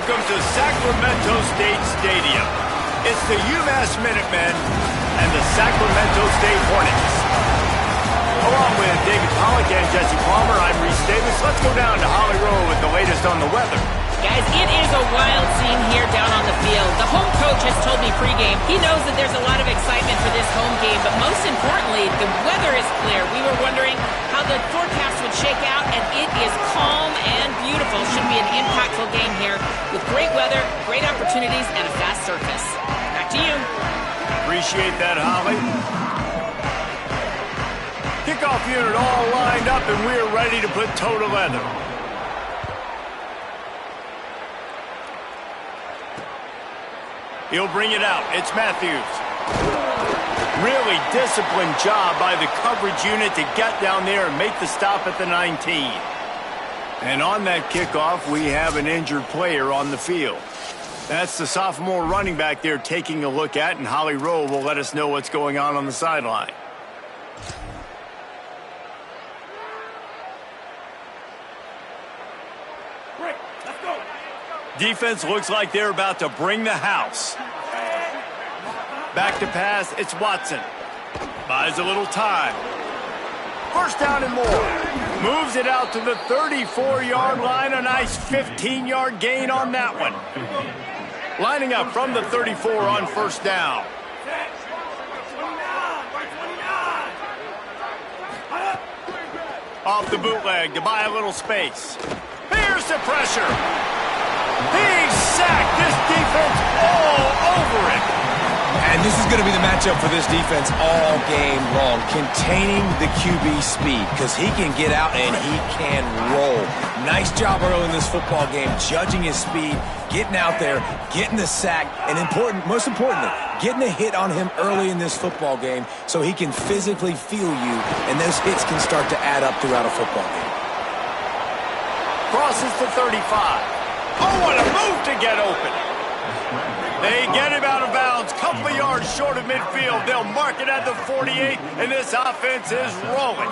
welcome to Sacramento State Stadium. It's the UMass Minutemen and the Sacramento State Hornets. Along with David Pollack and Jesse Palmer, I'm Reese Davis. Let's go down to Holly Rowe with the latest on the weather. Guys, it is a wild scene here down on the field. The home coach has told me pregame he knows that there's a lot of excitement for this home game, but most importantly, the weather is clear. We were wondering how the forecast would shake out, and it is calm and beautiful. Should be an impactful game here with great weather, great opportunities, and a fast surface. Back to you. Appreciate that, Holly. Kickoff unit all lined up, and we're ready to put toe to leather. He'll bring it out. It's Matthews. Really disciplined job by the coverage unit to get down there and make the stop at the 19. And on that kickoff, we have an injured player on the field. That's the sophomore running back there taking a look at, and Holly Rowe will let us know what's going on the sideline. Defense looks like they're about to bring the house. Back to pass, it's Watson. Buys a little time. First down and more. Moves it out to the 34-yard line. A nice 15-yard gain on that one. Lining up from the 34 on first down. Off the bootleg to buy a little space. Here's the pressure. He's sacked. This defense all over it. And this is going to be the matchup for this defense all game long. Containing the QB speed, because he can get out and he can roll. Nice job early in this football game, judging his speed, getting out there, getting the sack, and most importantly, getting a hit on him early in this football game so he can physically feel you, and those hits can start to add up throughout a football game. Crosses to 35. Oh, what a move to get open. They get him out of bounds, couple of yards short of midfield. They'll mark it at the 48, and this offense is rolling.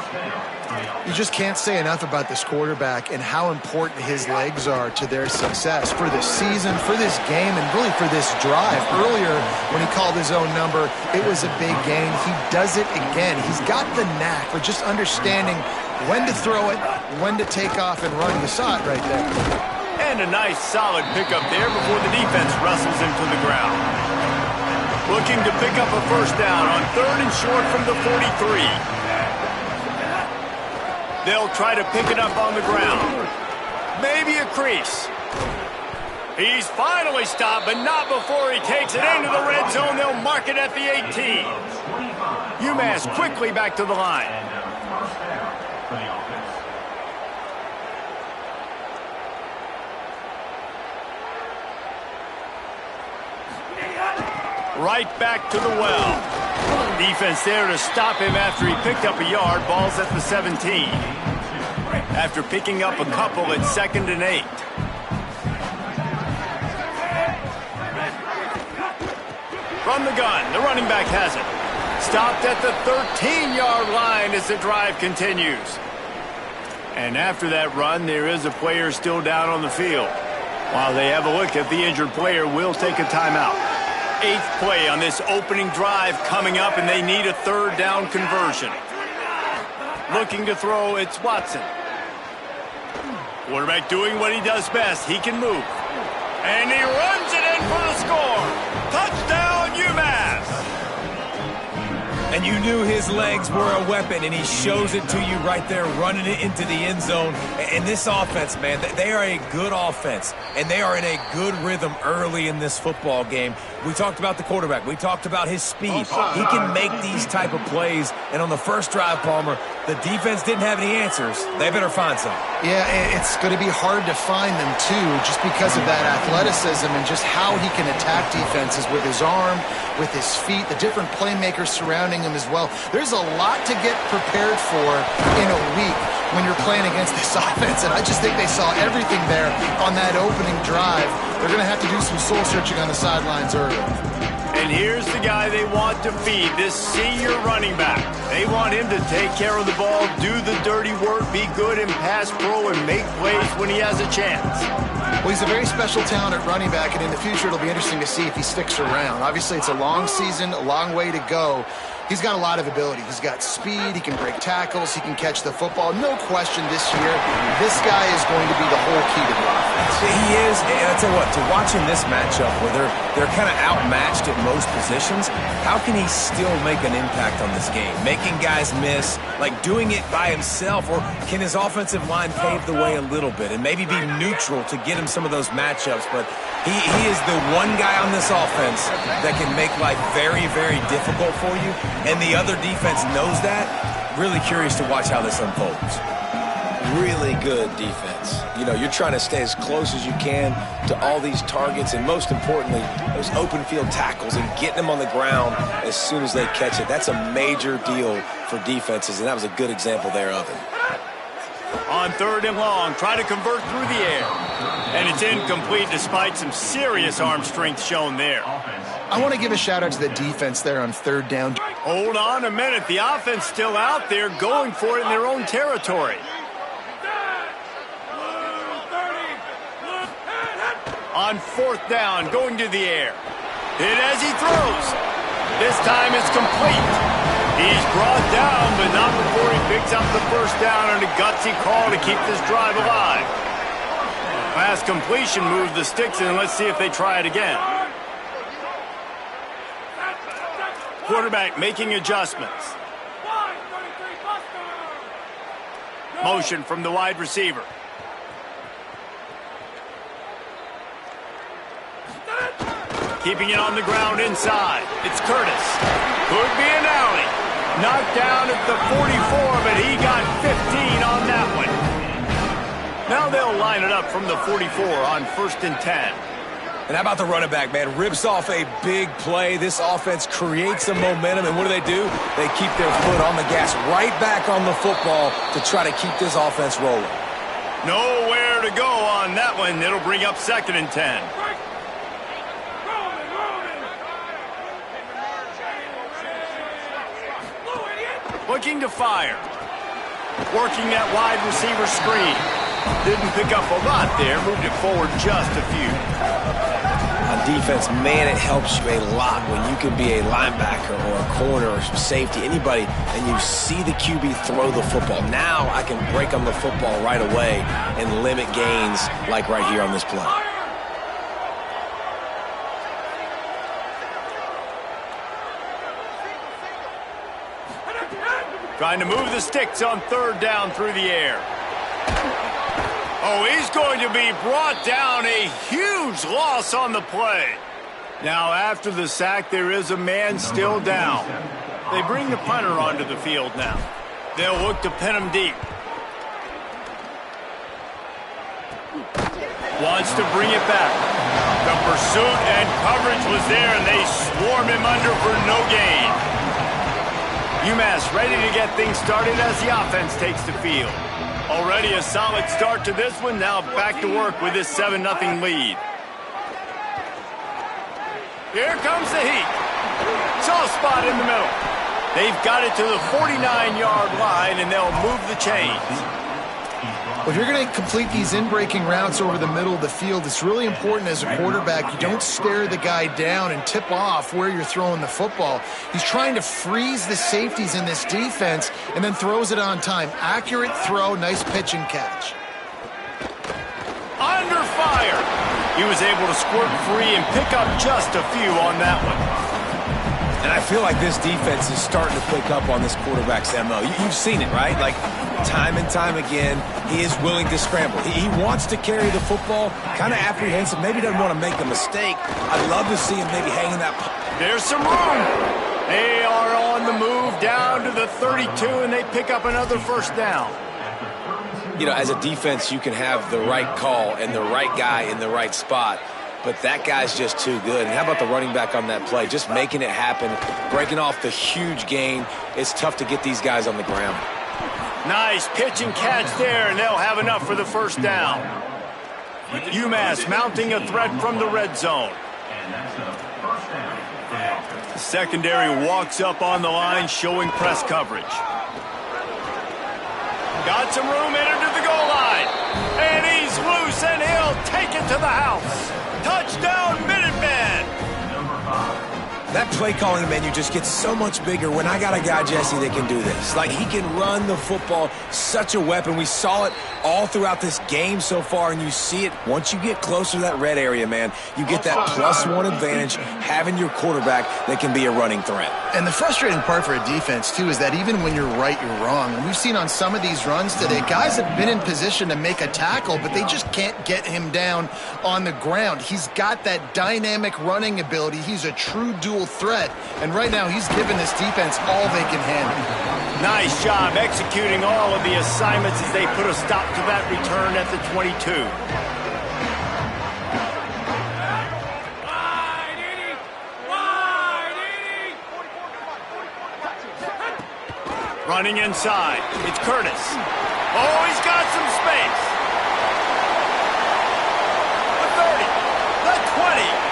You just can't say enough about this quarterback and how important his legs are to their success for this season, for this game, and really for this drive. Earlier, when he called his own number, it was a big gain. He does it again. He's got the knack for just understanding when to throw it, when to take off and run. You saw it right there. And a nice solid pickup there before the defense wrestles him to the ground. Looking to pick up a first down on 3rd and short from the 43. They'll try to pick it up on the ground. Maybe a crease. He's finally stopped, but not before he takes it into the red zone. They'll mark it at the 18. UMass quickly back to the line. Right back to the well. Defense there to stop him after he picked up a yard. Ball's at the 17. After picking up a couple, it's 2nd and 8. From the gun, the running back has it. Stopped at the 13-yard line as the drive continues. And after that run, there is a player still down on the field. While they have a look at the injured player, we'll take a timeout. 8th play on this opening drive coming up, and they need a 3rd down conversion. Looking to throw, it's Watson. Quarterback doing what he does best. He can move. And he runs it in for the score. Touchdown, UMass. And you knew his legs were a weapon, and he shows it to you right there, running it into the end zone. And this offense, man, they are a good offense, and they are in a good rhythm early in this football game. We talked about the quarterback. We talked about his speed. He can make these type of plays. And on the first drive, Palmer, the defense didn't have any answers. They better find some. Yeah, it's going to be hard to find them, too, just because of that athleticism and just how he can attack defenses with his arm, with his feet, the different playmakers surrounding him as well. There's a lot to get prepared for in a week when you're playing against this offense, and I just think they saw everything there on that opening drive. They're going to have to do some soul-searching on the sidelines early. And here's the guy they want to feed, this senior running back. They want him to take care of the ball, do the dirty work, be good in pass pro, and make plays when he has a chance. Well, he's a very special talent at running back, and in the future it'll be interesting to see if he sticks around. Obviously, it's a long season, a long way to go. He's got a lot of ability. He's got speed. He can break tackles. He can catch the football. No question this year, this guy is going to be the whole key to the offense. He is, and I'll tell you what, to watch in this matchup where they're kind of outmatched at most positions, how can he still make an impact on this game? Making guys miss, like doing it by himself, or can his offensive line pave the way a little bit and maybe be neutral to get him some of those matchups? But he is the one guy on this offense that can make life very, very difficult for you, and the other defense knows that. Really curious to watch how this unfolds. Really good defense. You know, you're trying to stay as close as you can to all these targets, and most importantly, those open field tackles and getting them on the ground as soon as they catch it. That's a major deal for defenses, and that was a good example there of it. On 3rd and long, try to convert through the air. And it's incomplete despite some serious arm strength shown there. I want to give a shout-out to the defense there on 3rd down. Hold on a minute. The offense still out there going for it in their own territory. On 4th down, going to the air. Hit as he throws. This time it's complete. He's brought down, but not before he picks up the 1st down on a gutsy call to keep this drive alive. Pass completion moved the sticks, and let's see if they try it again. Quarterback making adjustments. Motion from the wide receiver. Keeping it on the ground inside. It's Curtis. Could be an alley. Knocked down at the 44, but he got 15 on that one. Now they'll line it up from the 44 on 1st and 10. And how about the running back, man? Rips off a big play. This offense creates some momentum, and what do? They keep their foot on the gas, right back on the football to try to keep this offense rolling. Nowhere to go on that one. It'll bring up 2nd and 10. Looking to fire. Working that wide receiver screen. Didn't pick up a lot there. Moved it forward just a few. On defense, man, it helps you a lot when you can be a linebacker or a corner or safety, anybody, and you see the QB throw the football. Now I can break on the football right away and limit gains like right here on this play. Trying to move the sticks on 3rd down through the air. Oh, he's going to be brought down. A huge loss on the play. Now, after the sack, there is a man still down. They bring the punter onto the field now. They'll look to pin him deep. Wants to bring it back. The pursuit and coverage was there, and they swarm him under for no gain. UMass ready to get things started as the offense takes the field. Already a solid start to this one. Now back to work with this 7-0 lead. Here comes the heat. Soft spot in the middle. They've got it to the 49-yard line, and they'll move the chains. Well, if you're going to complete these in-breaking routes over the middle of the field, it's really important as a quarterback you don't stare the guy down and tip off where you're throwing the football. He's trying to freeze the safeties in this defense and then throws it on time. Accurate throw, nice pitch and catch. Under fire. He was able to squirt free and pick up just a few on that one. And I feel like this defense is starting to pick up on this quarterback's MO. You've seen it, right? Like, time and time again, he is willing to scramble. He wants to carry the football, kind of apprehensive, maybe doesn't want to make a mistake. I'd love to see him maybe hanging that. There's some room. They are on the move down to the 32, and they pick up another 1st down. You know, as a defense, you can have the right call and the right guy in the right spot, but that guy's just too good. And how about the running back on that play? Just making it happen, breaking off the huge gain. It's tough to get these guys on the ground. Nice pitch and catch there, and they'll have enough for the 1st down. UMass mounting a threat from the red zone. The secondary walks up on the line, showing press coverage. Got some room, entered to the goal line. And he's loose, and he'll take it to the house. Touchdown, Minutemen! That play calling menu just gets so much bigger when I got a guy, Jesse, that can do this. Like, he can run the football, such a weapon. We saw it all throughout this game so far, and you see it once you get closer to that red area, man. You get that +1 advantage having your quarterback that can be a running threat. And the frustrating part for a defense, too, is that even when you're right, you're wrong. And we've seen on some of these runs today, guys have been in position to make a tackle, but they just can't get him down on the ground. He's got that dynamic running ability. He's a true dual threat, and right now he's given this defense all they can handle. Nice job executing all of the assignments as they put a stop to that return at the 22. Running inside, it's Curtis. Oh, he's got some space. The 30, the 20.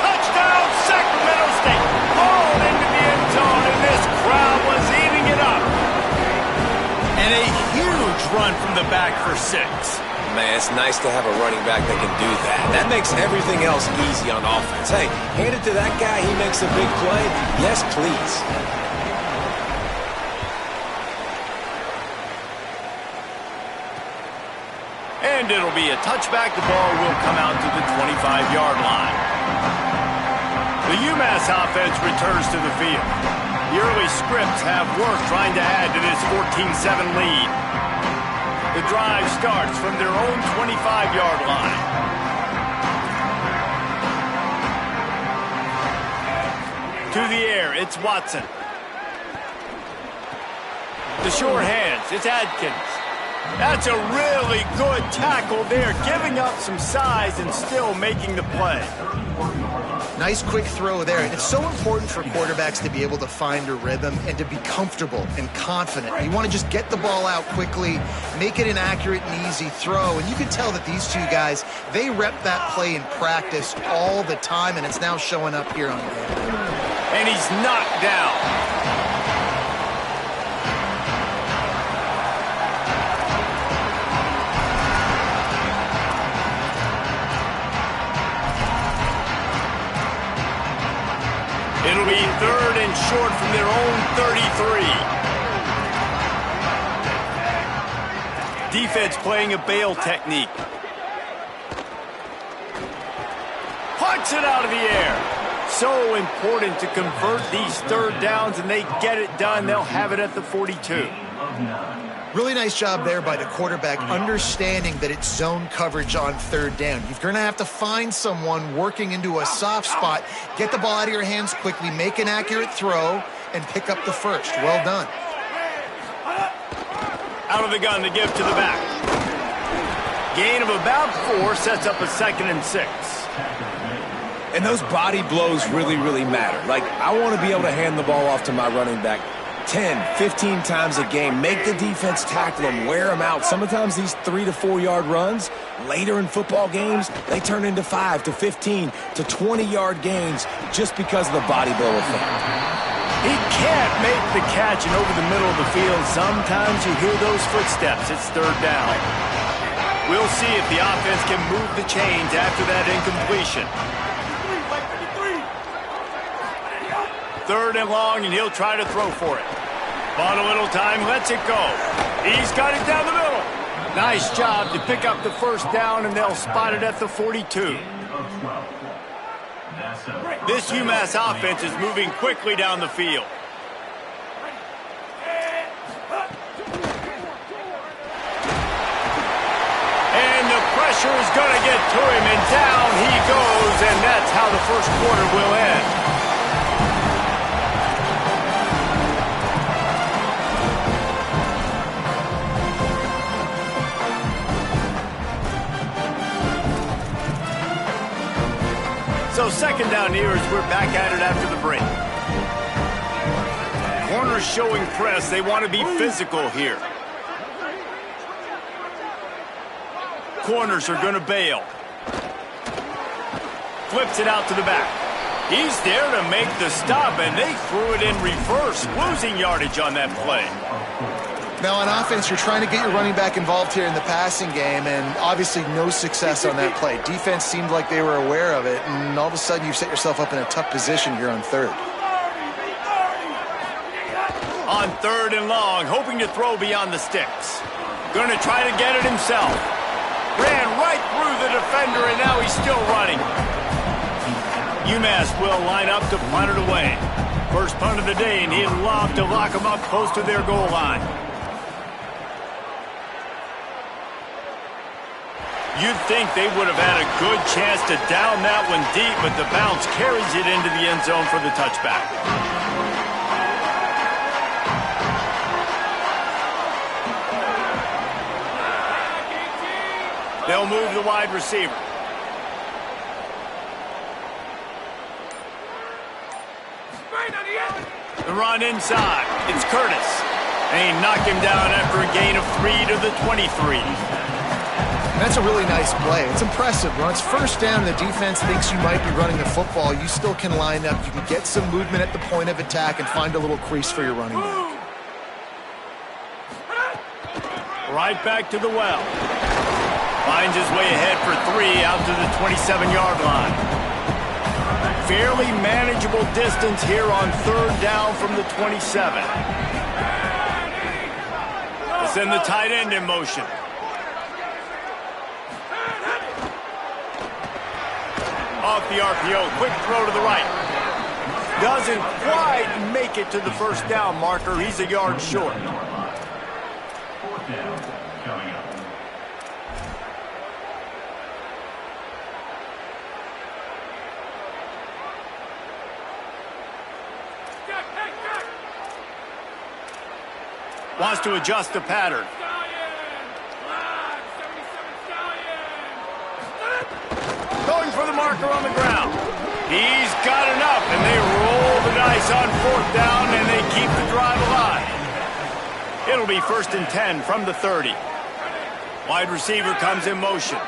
Touchdown, Sacramento State. Hauled into the end zone, and this crowd was eating it up. And a huge run from the back for 6. Man, it's nice to have a running back that can do that. That makes everything else easy on offense. Hey, hand it to that guy. He makes a big play. Yes, please. And it'll be a touchback. The ball will come out to the 25-yard line. The UMass offense returns to the field. The early scripts have work trying to add to this 14-7 lead. The drive starts from their own 25-yard line. To the air, it's Watson. The short hands, it's Adkins. That's a really good tackle there, giving up some size and still making the play. Nice quick throw there. It's so important for quarterbacks to be able to find a rhythm and to be comfortable and confident. You want to just get the ball out quickly, make it an accurate and easy throw. And you can tell that these two guys, they rep that play in practice all the time, and it's now showing up here on game. And he's knocked down. It'll be 3rd and short from their own 33. Defense playing a bail technique. Punts it out of the air. So important to convert these 3rd downs, and they get it done. They'll have it at the 42. Really nice job there by the quarterback, understanding that it's zone coverage on 3rd down. You're going to have to find someone working into a soft spot, get the ball out of your hands quickly, make an accurate throw, and pick up the first. Well done. Out of the gun to give to the back. Gain of about 4 sets up a 2nd and 6. And those body blows really, really matter. Like, I want to be able to hand the ball off to my running back 10, 15 times a game. Make the defense tackle them, wear them out. Sometimes these 3 to 4 yard runs, later in football games, they turn into 5 to 15 to 20 yard gains just because of the body blow effect. He can't make the catch, and over the middle of the field, sometimes you hear those footsteps. It's 3rd down. We'll see if the offense can move the chains after that incompletion. 3rd and long, and he'll try to throw for it. Bought a little time, lets it go. He's got it down the middle. Nice job to pick up the 1st down, and they'll spot it at the 42. This UMass offense is moving quickly down the field. And the pressure is going to get to him, and down he goes, and that's how the 1st quarter will end. So 2nd down here as we're back at it after the break. Corners showing press. They want to be physical here. Corners are going to bail. Flips it out to the back. He's there to make the stop, and they threw it in reverse, losing yardage on that play. Now, on offense, you're trying to get your running back involved here in the passing game, and obviously no success on that play. Defense seemed like they were aware of it, and all of a sudden you've set yourself up in a tough position here on third. On third and long, hoping to throw beyond the sticks. Going to try to get it himself. Ran right through the defender, and now he's still running. UMass will line up to punt it away. First punt of the day, and he'd love to lock them up close to their goal line. You'd think they would have had a good chance to down that one deep, but the bounce carries it into the end zone for the touchback. They'll move the wide receiver. The run inside. It's Curtis. And he knocked him down after a gain of 3 to the 23. That's a really nice play. It's impressive. When it's first down and the defense thinks you might be running the football, you still can line up. You can get some movement at the point of attack and find a little crease for your running back. Right back to the well. Finds his way ahead for 3 out to the 27-yard line. Fairly manageable distance here on third down from the 27. We'll send the tight end in motion. Off the RPO, quick throw to the right. Doesn't quite make it to the first down marker. He's a yard short. Wants to adjust the pattern. Going for the marker on the ground. He's got enough, and they roll the dice on fourth down, and they keep the drive alive. It'll be 1st and 10 from the 30. Wide receiver comes in motion.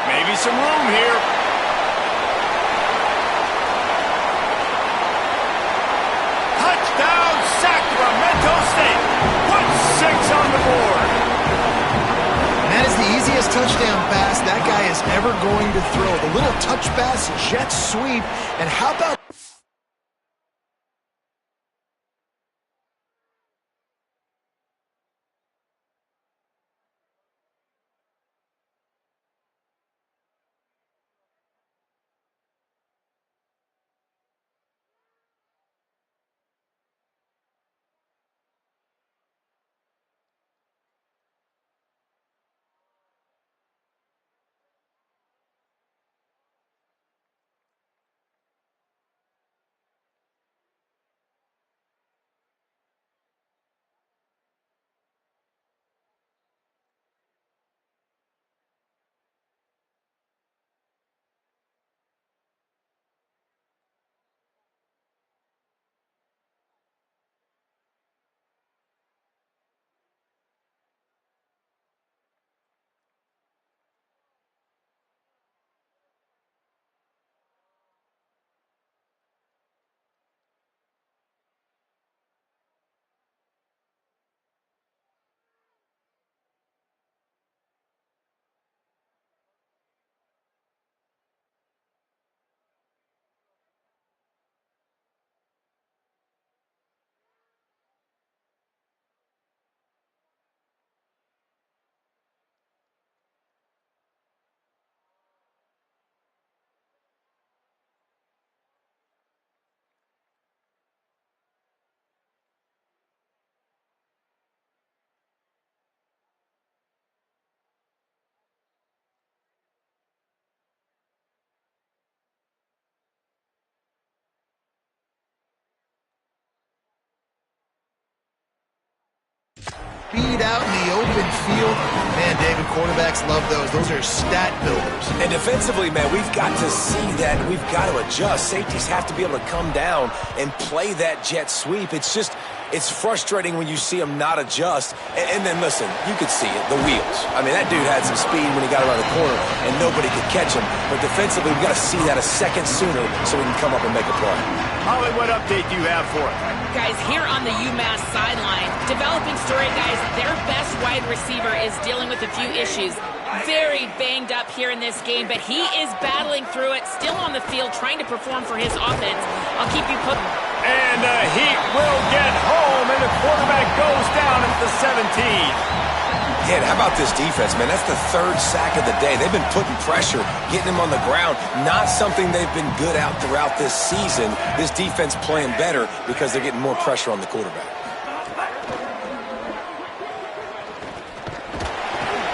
Maybe some room here. Touchdown, Sacramento State. Put 6 on the board. That is the easiest touchdown pass that guy is ever going to throw. The little touch pass, jet sweep, and how about... Speed out in the open field. Man, David, quarterbacks love those. Those are stat builders. And defensively, man, we've got to see that, and we've got to adjust. Safeties have to be able to come down and play that jet sweep. It's just, It's frustrating when you see him not adjust. And then, listen, you could see it, the wheels. I mean, that dude had some speed when he got around the corner, and nobody could catch him. But defensively, we've got to see that a second sooner so we can come up and make a play. Holly, what update do you have for it? Guys, here on the UMass sideline, developing story, guys, their best wide receiver is dealing with a few issues. Very banged up here in this game, but he is battling through it, still on the field, trying to perform for his offense. I'll keep you put. And he will get home, and the quarterback goes down at the 17. Yeah, how about this defense, man? That's the third sack of the day. They've been putting pressure, getting him on the ground. Not something they've been good at throughout this season. This defense playing better because they're getting more pressure on the quarterback.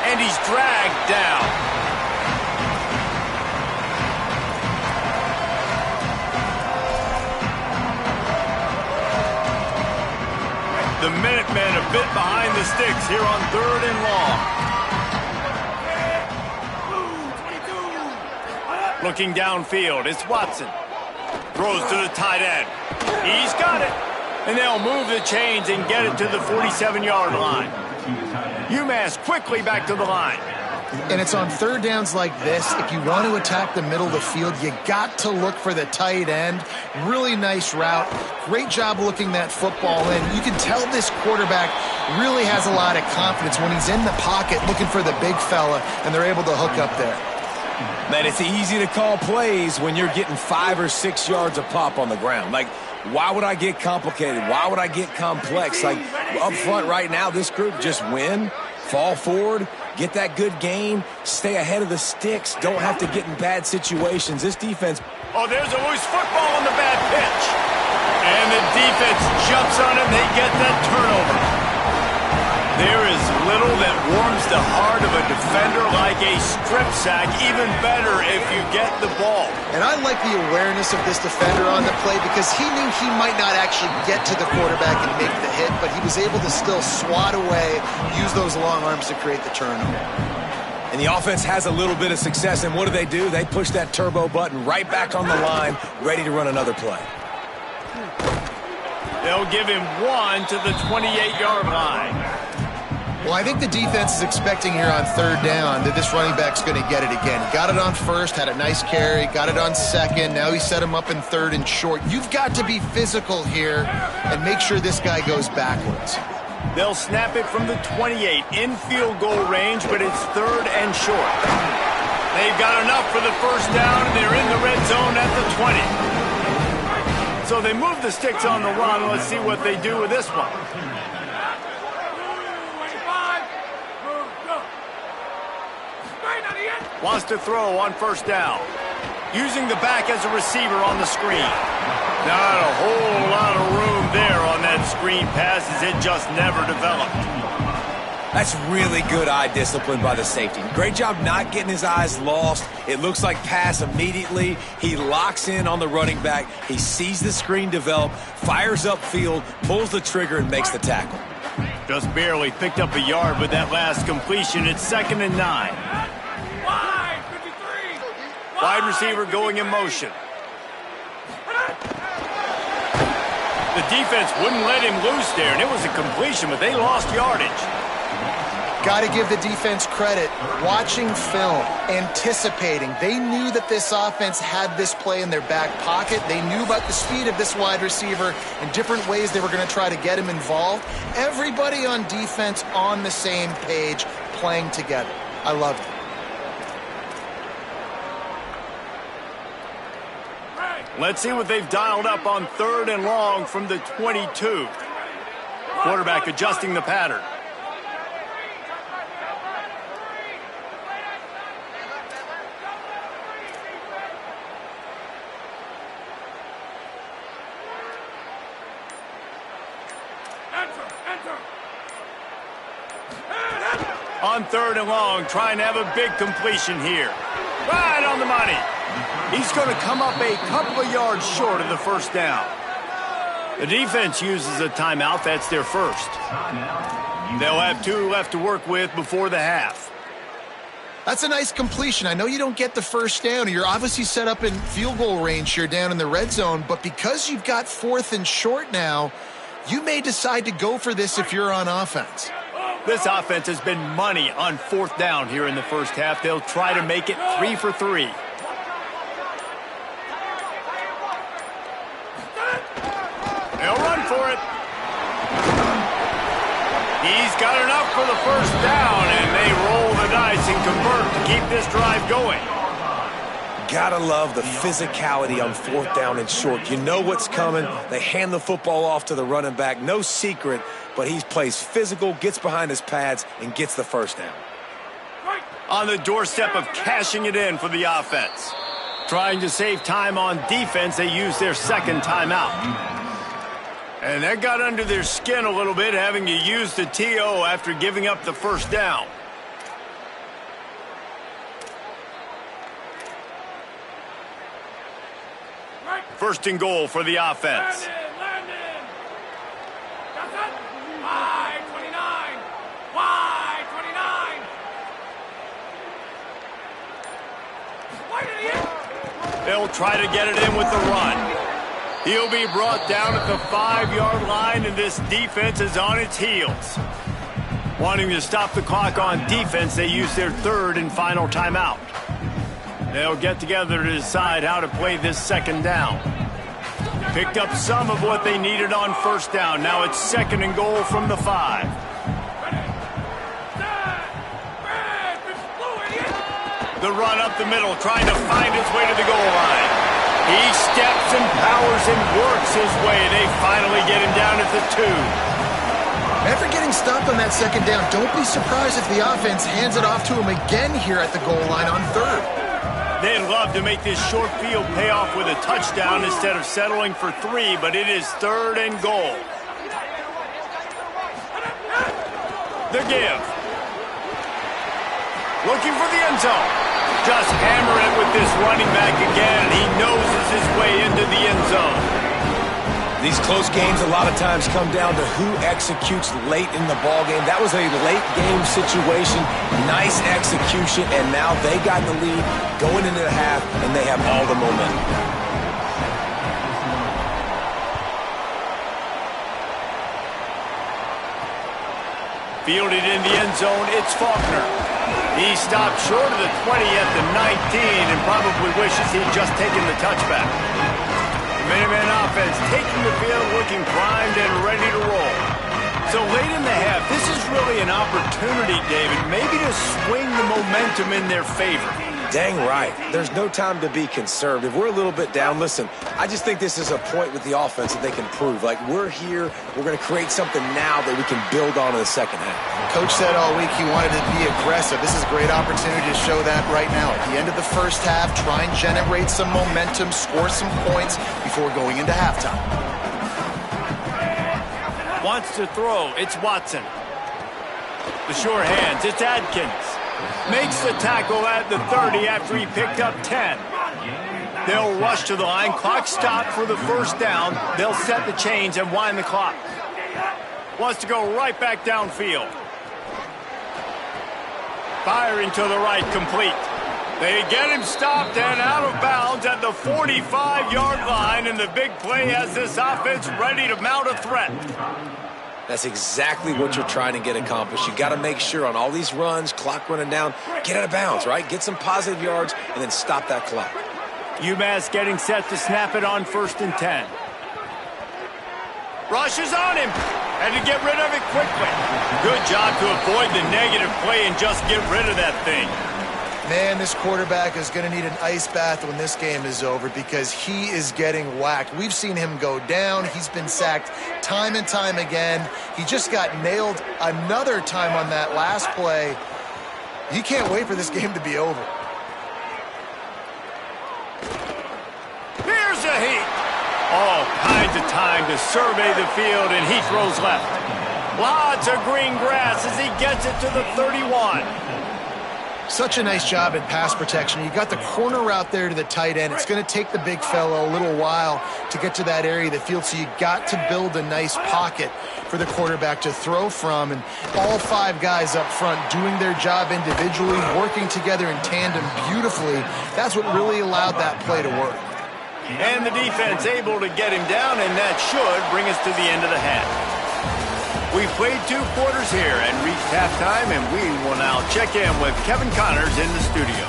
And he's dragged down. The Minutemen a bit behind the sticks here on 3rd and long. Looking downfield, it's Watson. Throws to the tight end. He's got it. And they'll move the chains and get it to the 47-yard line. UMass quickly back to the line. And it's on third downs like this. If you want to attack the middle of the field, you got to look for the tight end. Really nice route. Great job looking that football in. You can tell this quarterback really has a lot of confidence when he's in the pocket looking for the big fella, and they're able to hook up there. Man, it's easy to call plays when you're getting 5 or 6 yards a pop on the ground. Like, why would I get complicated? Why would I get complex? Like, up front right now, this group just win, fall forward, get that good gain, stay ahead of the sticks, don't have to get in bad situations. This defense... Oh, there's a loose football on the bad pitch. And the defense jumps on it, they get that turnover. There is little that warms the heart of a defender like a strip sack, even better if you get the ball. And I like the awareness of this defender on the play because he knew he might not actually get to the quarterback and make the hit, but he was able to still swat away, use those long arms to create the turnover. And the offense has a little bit of success, and what do? They push that turbo button right back on the line, ready to run another play. They'll give him 1 to the 28-yard line. Well, I think the defense is expecting here on third down that this running back's going to get it again. He got it on first, had a nice carry, got it on second. Now he set him up in third and short. You've got to be physical here and make sure this guy goes backwards. They'll snap it from the 28 in field goal range, but it's third and short. They've got enough for the first down, and they're in the red zone at the 20. So they move the sticks on the run. Let's see what they do with this one. Wants to throw on first down. Using the back as a receiver on the screen. Not a whole lot of room there on that screen pass as it just never developed. That's really good eye discipline by the safety. Great job not getting his eyes lost. It looks like pass immediately. He locks in on the running back. He sees the screen develop, fires upfield, pulls the trigger, and makes the tackle. Just barely picked up a yard with that last completion. It's 2nd and 9. Wide receiver going in motion. The defense wouldn't let him loose there, and it was a completion, but they lost yardage. Got to give the defense credit. Watching film, anticipating. They knew that this offense had this play in their back pocket. They knew about the speed of this wide receiver and different ways they were going to try to get him involved. Everybody on defense on the same page, playing together. I loved it. Let's see what they've dialed up on 3rd and long from the 22. Quarterback adjusting the pattern. On 3rd and long, trying to have a big completion here. Right on the money. He's going to come up a couple of yards short of the first down. The defense uses a timeout. That's their first. They'll have 2 left to work with before the half. That's a nice completion. I know you don't get the first down. You're obviously set up in field goal range here down in the red zone, but because you've got 4th and short now, you may decide to go for this if you're on offense. This offense has been money on 4th down here in the first half. They'll try to make it 3 for 3. They'll run for it. He's got enough for the first down, and they roll the dice and convert to keep this drive going. Gotta love the physicality on 4th down and short. You know what's coming. They hand the football off to the running back. No secret, but he plays physical, gets behind his pads, and gets the first down. On the doorstep of cashing it in for the offense. Trying to save time on defense, they use their second timeout. And that got under their skin a little bit, having to use the TO after giving up the first down. First and goal for the offense. Landon. Wide 29. Wide 29. They'll try to get it in with the run. He'll be brought down at the 5-yard line, and this defense is on its heels. Wanting to stop the clock on defense, they use their third and final timeout. They'll get together to decide how to play this second down. Picked up some of what they needed on first down. Now it's second and goal from the 5. The run up the middle, trying to find his way to the goal line. He steps and powers and works his way. They finally get him down at the 2. After getting stopped on that second down, don't be surprised if the offense hands it off to him again here at the goal line on 3rd. They'd love to make this short field pay off with a touchdown instead of settling for 3, but it is 3rd and goal. The give. Looking for the end zone. Just hammer it with this running back again. He noses his way into the end zone. These close games a lot of times come down to who executes late in the ball game. That was a late game situation. Nice execution, and now they got the lead going into the half, and they have all the momentum. Fielded in the end zone, it's Faulkner. He stopped short of the 20 at the 19 and probably wishes he'd just taken the touchback. The Minutemen offense taking the field, looking primed and ready to roll. So late in the half, this is really an opportunity, David, maybe to swing the momentum in their favor. Dang right. There's no time to be conservative. We're a little bit down. Listen, I just think this is a point with the offense that they can prove. Like, we're here. We're going to create something now that we can build on in the second half. Coach said all week he wanted to be aggressive. This is a great opportunity to show that right now. At the end of the first half, try and generate some momentum, score some points before going into halftime. Wants to throw. It's Watson. The sure hands. It's Adkins. Makes the tackle at the 30 after he picked up 10. They'll rush to the line. Clock stopped for the first down. They'll set the chains and wind the clock. Wants to go right back downfield. Firing to the right, complete. They get him stopped and out of bounds at the 45-yard line, and the big play has this offense ready to mount a threat. That's exactly what you're trying to get accomplished. You got to make sure on all these runs, clock running down, get out of bounds, right? Get some positive yards and then stop that clock. UMass getting set to snap it on 1st and 10. Rushes on him and to get rid of it quickly. Good job to avoid the negative play and just get rid of that thing. Man, this quarterback is going to need an ice bath when this game is over because he is getting whacked. We've seen him go down. He's been sacked time and time again. He just got nailed another time on that last play. He can't wait for this game to be over. Here's a heat. All kinds of time to survey the field, and he throws left. Lots of green grass as he gets it to the 31. Such a nice job in pass protection. You got the corner route there to the tight end. It's going to take the big fella a little while to get to that area of the field, so you got to build a nice pocket for the quarterback to throw from. And all 5 guys up front doing their job individually, working together in tandem beautifully. That's what really allowed that play to work. And the defense able to get him down, and that should bring us to the end of the half. We've played 2 quarters here and reached halftime, and we will now check in with Kevin Connors in the studio.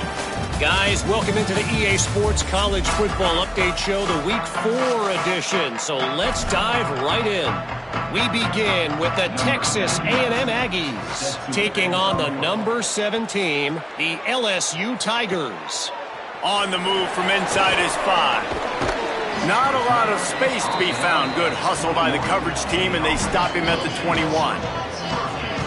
Guys, welcome into the EA Sports College Football Update Show, the Week 4 edition. So let's dive right in. We begin with the Texas A&M Aggies taking on the number 7 team, the LSU Tigers. On the move from inside his 5. Not a lot of space to be found. Good hustle by the coverage team, and they stop him at the 21.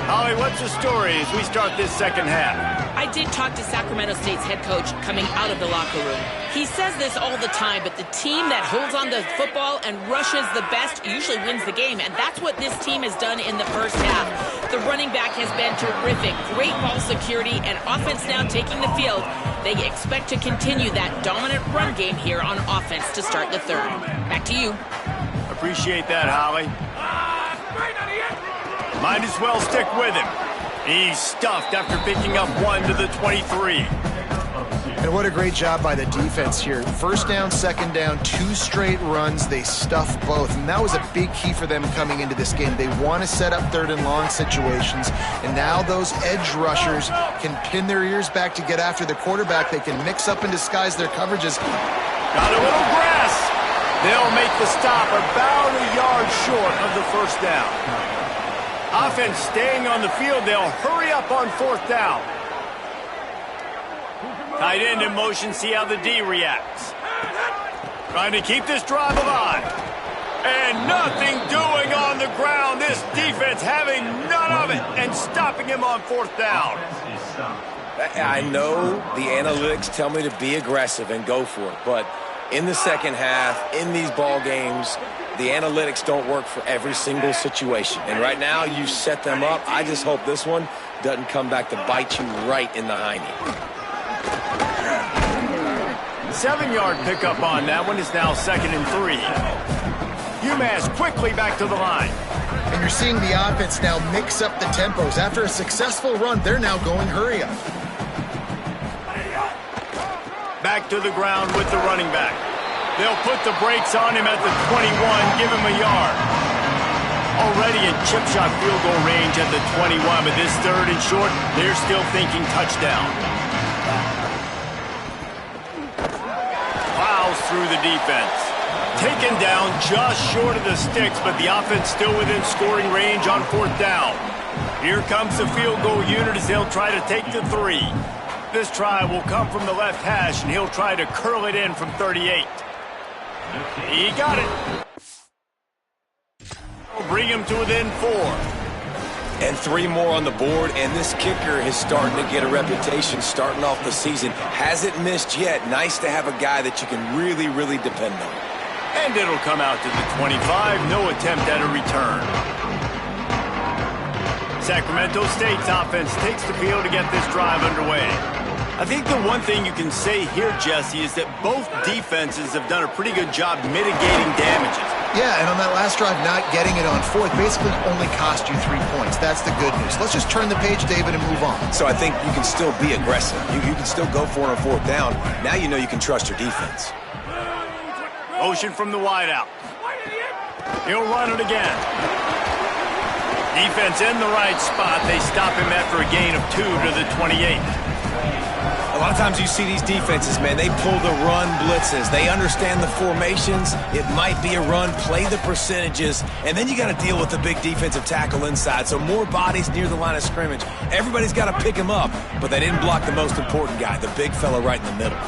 Holly, what's the story as we start this second half? I did talk to Sacramento State's head coach coming out of the locker room. He says this all the time, but the team that holds on to the football and rushes the best usually wins the game, and that's what this team has done in the first half. The running back has been terrific. Great ball security and offense now taking the field. They expect to continue that dominant run game here on offense to start the third. Back to you. Appreciate that, Holly. Might as well stick with him. He's stuffed after picking up 1 to the 23. And what a great job by the defense here. First down, second down, 2 straight runs. They stuffed both, and that was a big key for them coming into this game. They want to set up third and long situations, and now those edge rushers can pin their ears back to get after the quarterback. They can mix up and disguise their coverages. Got a little grass. They'll make the stop about a yard short of the first down. Offense staying on the field. They'll hurry up on 4th down. Tight end in motion, see how the D reacts. Trying to keep this drive alive. And nothing doing on the ground. This defense having none of it and stopping him on 4th down. I know the analytics tell me to be aggressive and go for it, but in the second half, in these ball games, the analytics don't work for every single situation. And right now, you set them up. I just hope this one doesn't come back to bite you right in the hiney. 7-yard pickup on that one is now 2nd and 3. UMass quickly back to the line. And you're seeing the offense now mix up the tempos. After a successful run, they're now going hurry up. Back to the ground with the running back. They'll put the brakes on him at the 21, give him a yard. Already in chip shot field goal range at the 21, but this 3rd and short, they're still thinking touchdown. Plows through the defense. Taken down just short of the sticks, but the offense still within scoring range on 4th down. Here comes the field goal unit as they'll try to take the 3. This try will come from the left hash, and he'll try to curl it in from 38. He got it. We'll bring him to within 4. And 3 more on the board, and this kicker is starting to get a reputation starting off the season. Hasn't missed yet. Nice to have a guy that you can really, really depend on. And it'll come out to the 25. No attempt at a return. Sacramento State's offense takes the field to get this drive underway. I think the one thing you can say here, Jesse, is that both defenses have done a pretty good job mitigating damages. Yeah, and on that last drive, not getting it on 4th basically only cost you 3 points. That's the good news. Let's just turn the page, David, and move on. So I think you can still be aggressive. You can still go for it on 4th down. Now you know you can trust your defense. Motion from the wideout. He'll run it again. Defense in the right spot. They stop him after a gain of 2 to the 28. A lot of times you see these defenses, man, they pull the run blitzes. They understand the formations. It might be a run, play the percentages, and then you got to deal with the big defensive tackle inside. So more bodies near the line of scrimmage. Everybody's got to pick him up, but they didn't block the most important guy, the big fella right in the middle.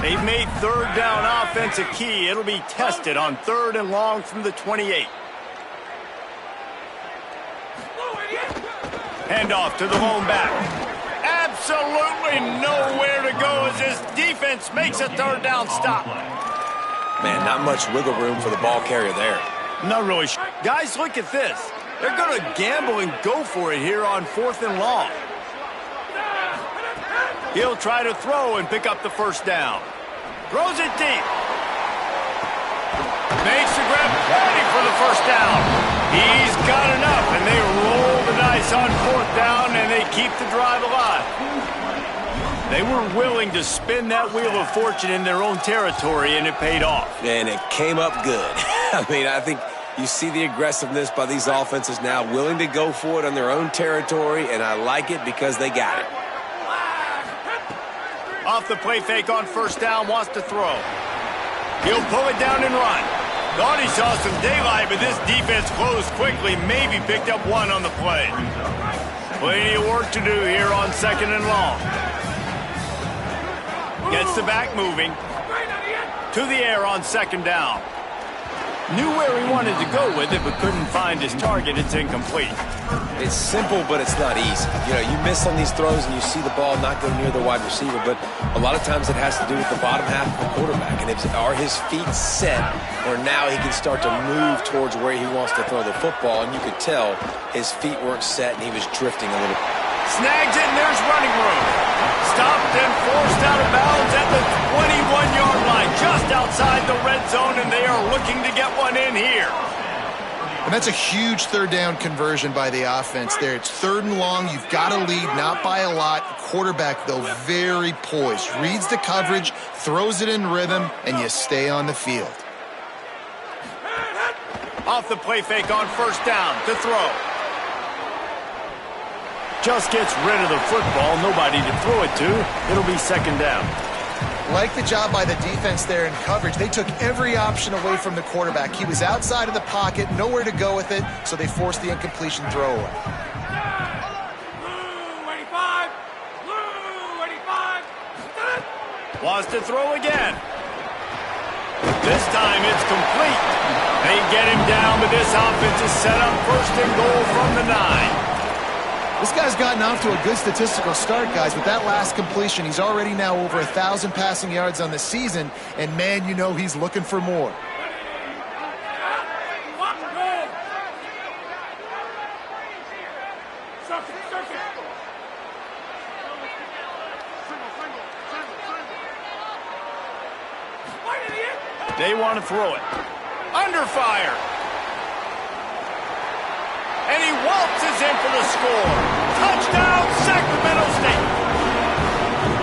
They've made 3rd down offense a key. It'll be tested on 3rd and long from the 28. Handoff to the lone back. Absolutely nowhere to go as this defense makes a 3rd down stop. Man, not much wiggle room for the ball carrier there. Not really. Guys, look at this. They're going to gamble and go for it here on 4th and long. He'll try to throw and pick up the 1st down. Throws it deep. Makes the grab, ready for the 1st down. He's got enough, and they roll the dice on 4th down, and they keep the drive alive. They were willing to spin that wheel of fortune in their own territory, and it paid off. And it came up good. I mean, I think you see the aggressiveness by these offenses now, willing to go for it on their own territory, and I like it because they got it. Off the play fake on first down, wants to throw. He'll pull it down and run. Thought he saw some daylight, but this defense closed quickly, maybe picked up one on the play. Plenty of work to do here on second and long. Gets the back moving. To the air on second down. Knew where he wanted to go with it, but couldn't find his target. It's incomplete. It's simple, but it's not easy. You know, you miss on these throws and you see the ball not go near the wide receiver, but a lot of times it has to do with the bottom half of the quarterback. And are his feet set, or now he can start to move towards where he wants to throw the football, and you could tell his feet weren't set and he was drifting a little. Snags it, and there's running room. Stopped and forced out of bounds at the 21-yard line, just outside the red zone, and they are looking to get one in here. And that's a huge third down conversion by the offense there. It's third and long. You've got to lead, not by a lot. Quarterback, though, very poised. Reads the coverage, throws it in rhythm, and you stay on the field. Off the play fake on first down to throw. Just gets rid of the football. Nobody to throw it to. It'll be second down. Like the job by the defense there in coverage. They took every option away from the quarterback. He was outside of the pocket, nowhere to go with it, so they forced the incompletion throwaway. Blue 85. Blue 85. Wants to throw again. This time it's complete. They get him down, but this offense is set up first and goal from the 9. This guy's gotten off to a good statistical start, guys. With that last completion, he's already now over 1,000 passing yards on the season, and man, you know he's looking for more. They want to throw it. Under fire. And he waltzes in for the score. Touchdown, Sacramento State.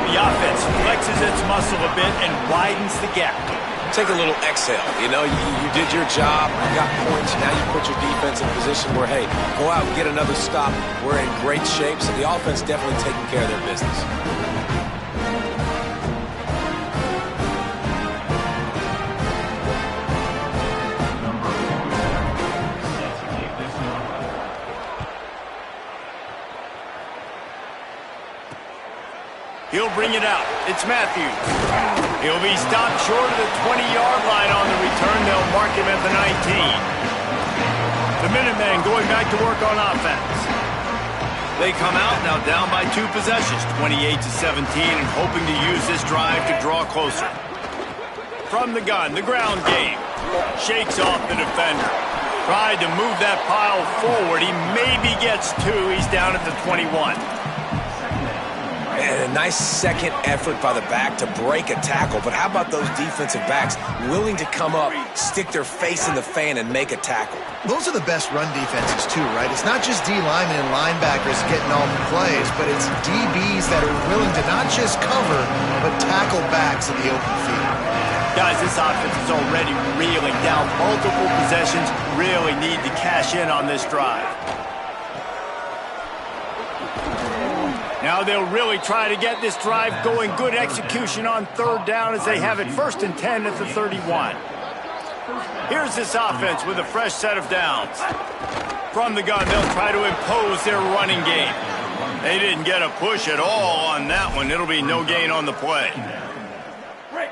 The offense flexes its muscle a bit and widens the gap. Take a little exhale. You know, you did your job, you got points, now you put your defense in a position where, hey, go out and get another stop. We're in great shape, so the offense definitely taking care of their business. He'll bring it out. It's Matthews. He'll be stopped short of the 20-yard line on the return. They'll mark him at the 19. The Minutemen going back to work on offense. They come out now down by 2 possessions, 28-17, and hoping to use this drive to draw closer. From the gun, the ground game. Shakes off the defender. Tried to move that pile forward. He maybe gets 2. He's down at the 21. And a nice second effort by the back to break a tackle. But how about those defensive backs willing to come up, stick their face in the fan, and make a tackle? Those are the best run defenses, too, right? It's not just D linemen and linebackers getting all the plays, but it's DBs that are willing to not just cover, but tackle backs in the open field. Guys, this offense is already reeling down multiple possessions. Really need to cash in on this drive. Now they'll really try to get this drive going. Good execution on third down as they have it 1st and 10 at the 31. Here's this offense with a fresh set of downs. From the gun, they'll try to impose their running game. They didn't get a push at all on that one. It'll be no gain on the play.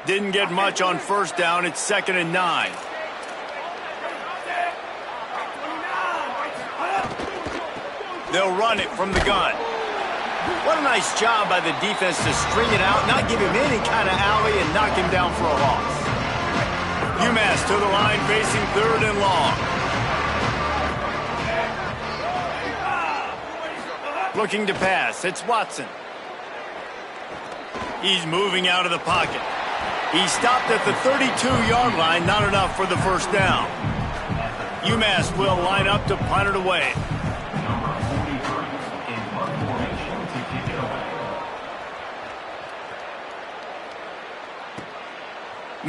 Didn't get much on first down. It's 2nd and 9. They'll run it from the gun. What a nice job by the defense to string it out, not give him any kind of alley, and knock him down for a loss. UMass to the line facing 3rd and long. Looking to pass. It's Watson. He's moving out of the pocket. He stopped at the 32-yard line, not enough for the first down. UMass will line up to punt it away.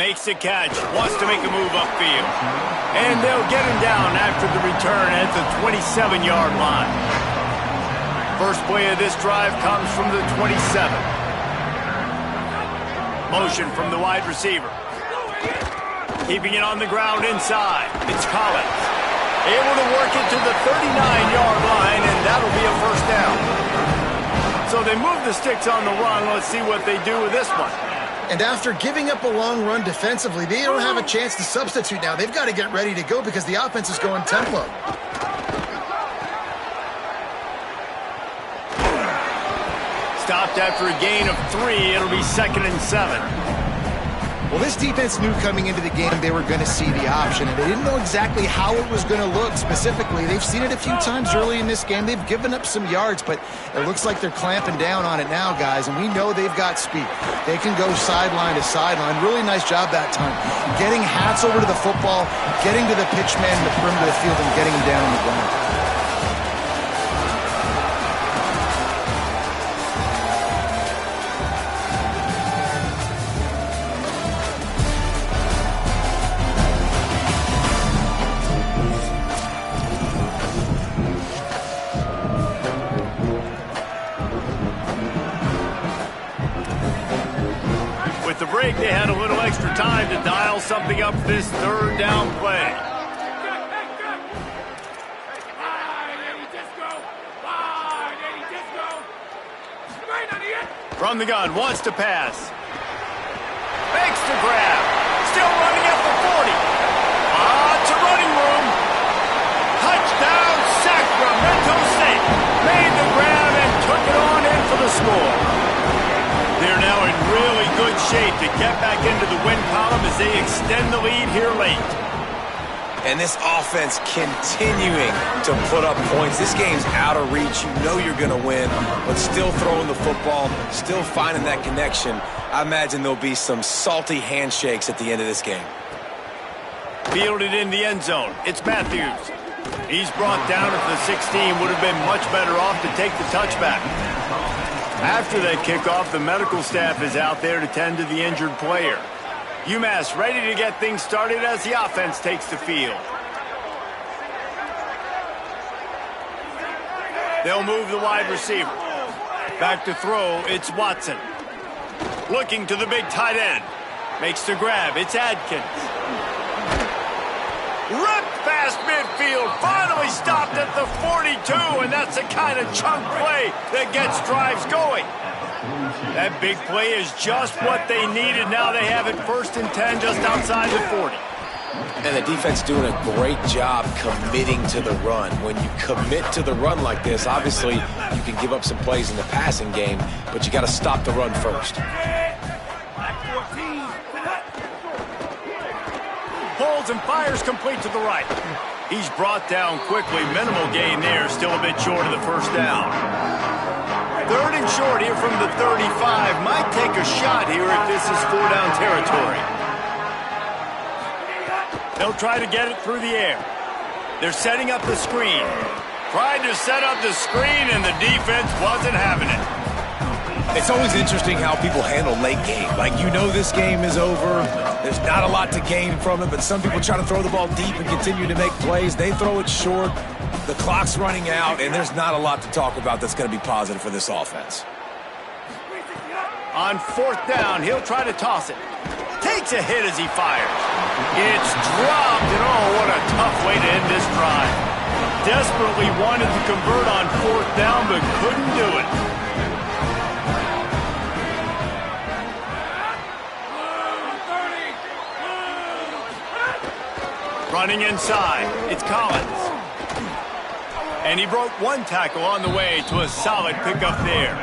Makes the catch, wants to make a move upfield. And they'll get him down after the return at the 27-yard line. First play of this drive comes from the 27. Motion from the wide receiver. Keeping it on the ground inside. It's Collins. Able to work it to the 39-yard line, and that'll be a first down. So they move the sticks on the run. Let's see what they do with this one. And after giving up a long run defensively, they don't have a chance to substitute now. They've got to get ready to go because the offense is going tempo. Stopped after a gain of 3. It'll be 2nd and 7. Well, this defense knew coming into the game they were going to see the option, and they didn't know exactly how it was going to look specifically. They've seen it a few times early in this game. They've given up some yards, but it looks like they're clamping down on it now, guys, and we know they've got speed. They can go sideline to sideline. Really nice job that time. Getting hats over to the football, getting to the pitch man in the perimeter of the field, and getting him down on the ground. They had a little extra time to dial something up this third down play. From the gun, wants to pass. Makes the grab. Still running at the 40. To running room. Touchdown, Sacramento State. Made the grab and took it on in for the score. They're now in really good shape to get back into the win column as they extend the lead here late. And this offense continuing to put up points. This game's out of reach. You know you're going to win, but still throwing the football, still finding that connection. I imagine there'll be some salty handshakes at the end of this game. Fielded in the end zone. It's Matthews. He's brought down at the 16. Would have been much better off to take the touchback. After that kickoff, the medical staff is out there to tend to the injured player. UMass ready to get things started as the offense takes the field. They'll move the wide receiver. Back to throw, it's Watson. Looking to the big tight end. Makes the grab, it's Adkins. Ripped past midfield, finally stopped at the 42, and that's the kind of chunk play that gets drives going. That big play is just what they needed. Now they have it 1st and 10 just outside the 40. And the defense doing a great job committing to the run. When you commit to the run like this, obviously you can give up some plays in the passing game, but you got to stop the run first. Pulls and fires complete to the right. He's brought down quickly. Minimal gain there. Still a bit short of the first down. 3rd and short here from the 35. Might take a shot here if this is 4-down territory. They'll try to get it through the air. They're setting up the screen. Tried to set up the screen, and the defense wasn't having it. It's always interesting how people handle late game. Like, you know this game is over. There's not a lot to gain from it, but some people try to throw the ball deep and continue to make plays. They throw it short. The clock's running out, and there's not a lot to talk about that's going to be positive for this offense. On 4th down, he'll try to toss it. Takes a hit as he fires. It's dropped, and oh, what a tough way to end this drive. Desperately wanted to convert on 4th down, but couldn't do it. Running inside, it's Collins. And he broke one tackle on the way to a solid pickup there.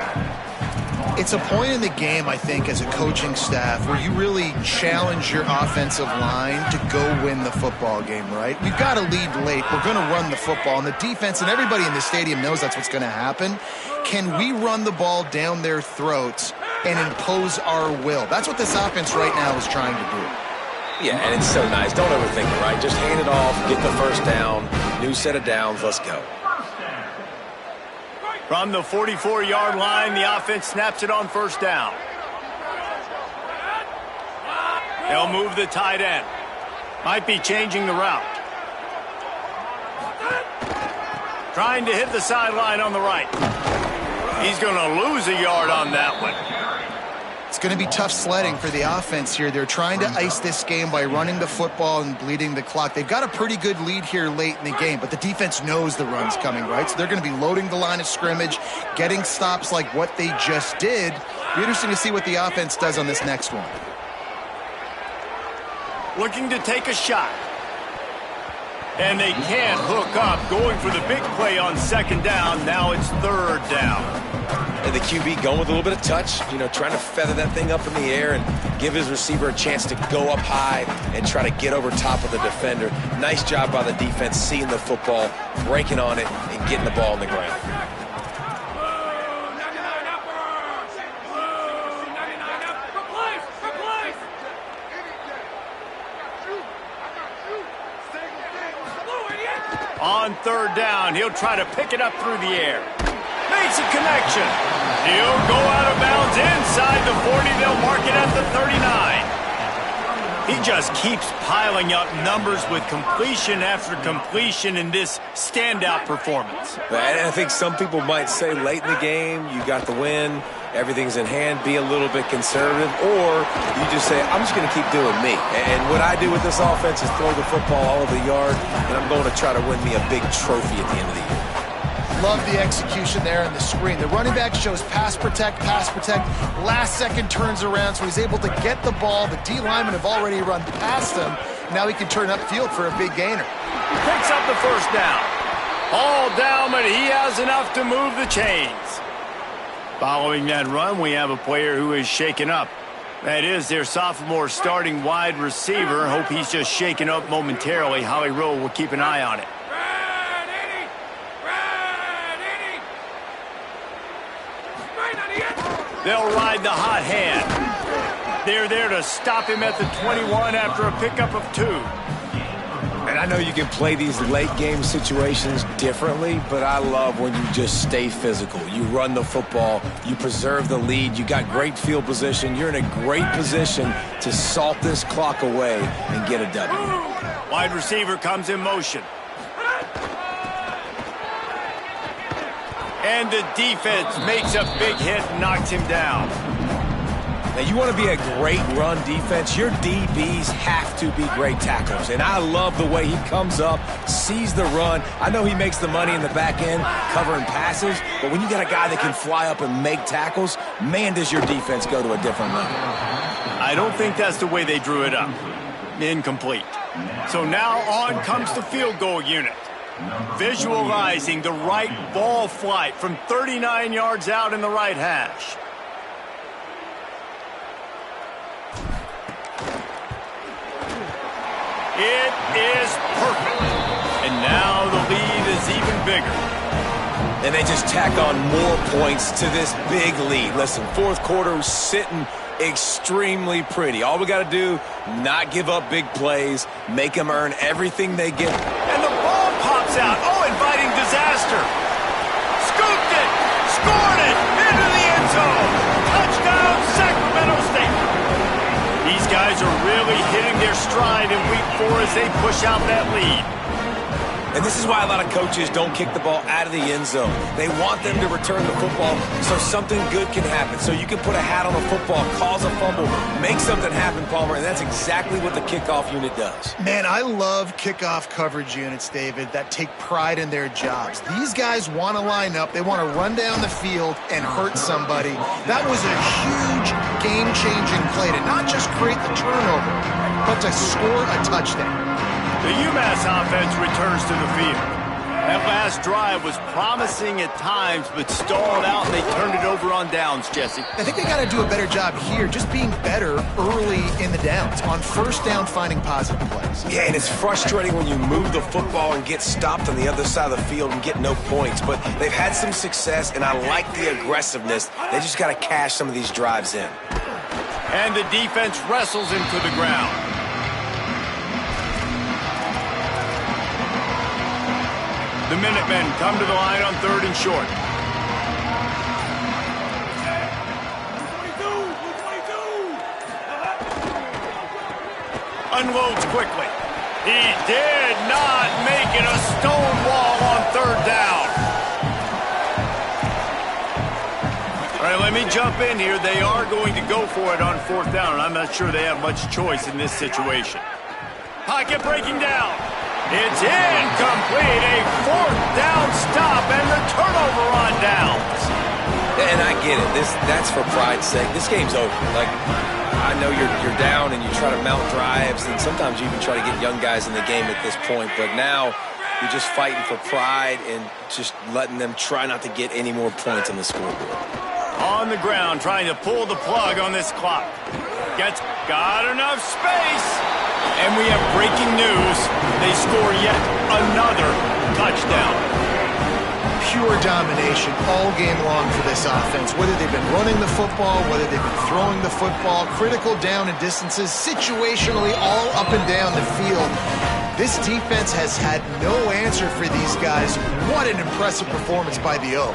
It's a point in the game, I think, as a coaching staff where you really challenge your offensive line to go win the football game, right? We've got to lead late. We're going to run the football. And the defense and everybody in the stadium knows that's what's going to happen. Can we run the ball down their throats and impose our will? That's what this offense right now is trying to do. Yeah, and it's so nice. Don't overthink it, right? Just hand it off, get the first down, new set of downs, let's go. From the 44-yard line, the offense snaps it on 1st down. They'll move the tight end. Might be changing the route. Trying to hit the sideline on the right. He's going to lose a yard on that one. It's going to be tough sledding for the offense here. They're trying to ice this game by running the football and bleeding the clock. They've got a pretty good lead here late in the game, but the defense knows the run's coming, right? So they're going to be loading the line of scrimmage, getting stops like what they just did. Be interesting to see what the offense does on this next one. Looking to take a shot. And they can't hook up, going for the big play on second down. Now it's third down. And the QB going with a little bit of touch, trying to feather that thing up in the air and give his receiver a chance to go up high and try to get over top of the defender. Nice job by the defense, seeing the football, breaking on it, and getting the ball on the ground. On third down, he'll try to pick it up through the air. Makes a connection. He'll go out of bounds inside the 40. They'll mark it at the 39. He just keeps piling up numbers with completion after completion in this standout performance. And I think some people might say late in the game, you got the win, everything's in hand, be a little bit conservative, or you just say, I'm just going to keep doing me. And what I do with this offense is throw the football all over the yard, and I'm going to try to win me a big trophy at the end of the year. Love the execution there in the screen. The running back shows pass protect. Last second turns around, so he's able to get the ball. The D linemen have already run past him. Now he can turn upfield for a big gainer. He picks up the first down. All down, but he has enough to move the chains. Following that run, we have a player who is shaken up. That is their sophomore starting wide receiver. Hope he's just shaken up momentarily. Howie Rowe will keep an eye on it. They'll ride the hot hand. They're there to stop him at the 21 after a pickup of 2. And I know you can play these late game situations differently, but I love when you just stay physical. You run the football, you preserve the lead, you got great field position, you're in a great position to salt this clock away and get a W. Wide receiver comes in motion. And the defense makes a big hit and knocks him down. Now, you want to be a great run defense, your DBs have to be great tacklers. And I love the way he comes up, sees the run. I know he makes the money in the back end covering passes, but when you got a guy that can fly up and make tackles, man, does your defense go to a different level. I don't think that's the way they drew it up. Incomplete. So now on comes the field goal unit. Visualizing the right ball flight from 39 yards out in the right hash. It is perfect. And now the lead is even bigger. And they just tack on more points to this big lead. Listen, fourth quarter sitting extremely pretty. All we got to do, not give up big plays, make them earn everything they get. And the ball pops out. Oh, inviting disaster. Scooped it. Scored it. Into the end zone. Touchdown, Sacramento State. These guys are really hitting their stride in week 4 as they push out that lead. And this is why a lot of coaches don't kick the ball out of the end zone. They want them to return the football so something good can happen. So you can put a hat on the football, cause a fumble, make something happen, Palmer, and that's exactly what the kickoff unit does. Man, I love kickoff coverage units, David, that take pride in their jobs. These guys want to line up. They want to run down the field and hurt somebody. That was a huge game-changing play to not just create the turnover, but to score a touchdown. The UMass offense returns to the field. That last drive was promising at times, but stalled out, and they turned it over on downs, Jesse. I think they got to do a better job here, just being better early in the downs, on first down finding positive plays. Yeah, and it's frustrating when you move the football and get stopped on the other side of the field and get no points, but they've had some success, and I like the aggressiveness. They just got to cash some of these drives in. And the defense wrestles him to the ground. The Minutemen come to the line on 3rd and short. unloads quickly. He did not make it a stone wall on third down. All right, let me jump in here. They are going to go for it on fourth down, and I'm not sure they have much choice in this situation. Pocket breaking down. It's incomplete. A fourth down stop and the turnover on downs. And I get it. That's for pride's sake. This game's over. Like, I know you're down and you try to mount drives, and sometimes you even try to get young guys in the game at this point. But now you're just fighting for pride and just letting them try not to get any more points on the scoreboard. On the ground, trying to pull the plug on this clock. Got enough space. And we have breaking news. They score yet another touchdown. Pure domination all game long for this offense. Whether they've been running the football, whether they've been throwing the football, critical down and distances, situationally all up and down the field. This defense has had no answer for these guys. What an impressive performance by the O.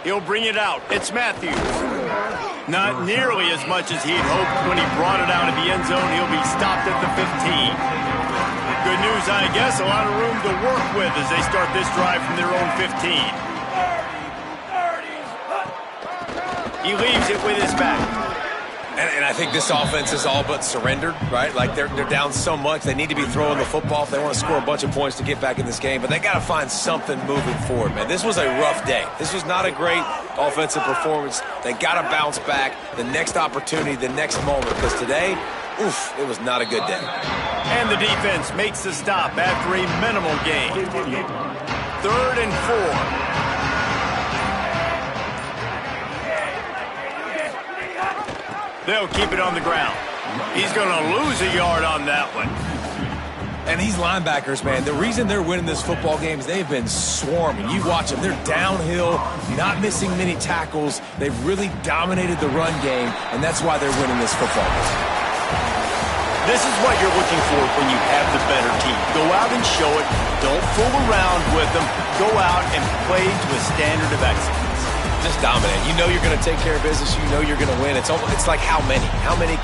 He'll bring it out. It's Matthews. Not nearly as much as he'd hoped when he brought it out of the end zone. He'll be stopped at the 15. Good news, I guess. A lot of room to work with as they start this drive from their own 15. He leaves it with his back. And I think this offense is all but surrendered, right? Like, they're down so much. They need to be throwing the football if they want to score a bunch of points to get back in this game. But they got to find something moving forward, man. This was a rough day. This was not a great offensive performance. They got to bounce back the next opportunity, the next moment. Because today, oof, it was not a good day. And the defense makes the stop after a minimal gain. 3rd and 4. They'll keep it on the ground. He's going to lose a yard on that one. And these linebackers, man, the reason they're winning this football game is they've been swarming. You watch them. They're downhill, not missing many tackles. They've really dominated the run game, and that's why they're winning this football game. This is what you're looking for when you have the better team. Go out and show it. Don't fool around with them. Go out and play to a standard of excellence. Just dominate. You know you're going to take care of business. You know you're going to win. It's like how many?